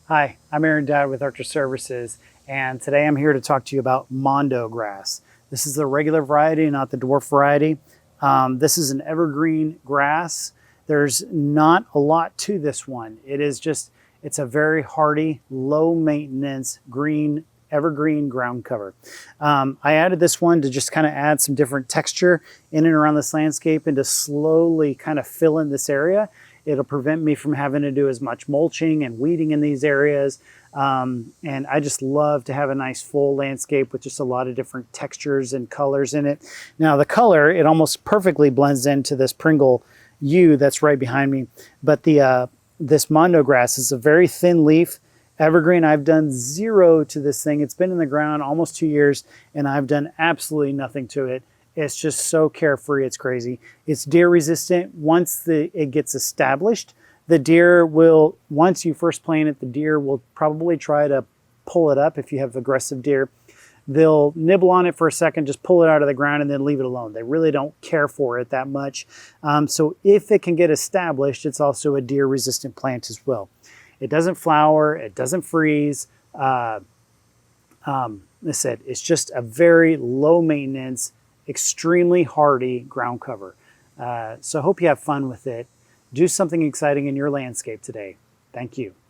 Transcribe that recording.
Hi, I'm Aaron Dowd with Archer Services, and today I'm here to talk to you about Mondo grass. This is the regular variety, not the dwarf variety. This is an evergreen grass. There's not a lot to this one. It's a very hardy, low maintenance, green, evergreen ground cover. I added this one to just kind of add some different texture in and around this landscape and to slowly kind of fill in this area. It'll prevent me from having to do as much mulching and weeding in these areas. And I just love to have a nice full landscape with just a lot of different textures and colors in it. Now the color, it almost perfectly blends into this Pringle yew that's right behind me. But this Mondo grass is a very thin leaf, evergreen. I've done zero to this thing. It's been in the ground almost 2 years and I've done absolutely nothing to it. It's just so carefree, it's crazy. It's deer resistant. Once it gets established, the deer will, once you first plant it, the deer will probably try to pull it up if you have aggressive deer. They'll nibble on it for a second, just pull it out of the ground and then leave it alone. They really don't care for it that much. So if it can get established, it's also a deer resistant plant as well. It doesn't flower, it doesn't freeze. I said, it's just a very low maintenance, extremely hardy ground cover. So I hope you have fun with it. Do something exciting in your landscape today. Thank you.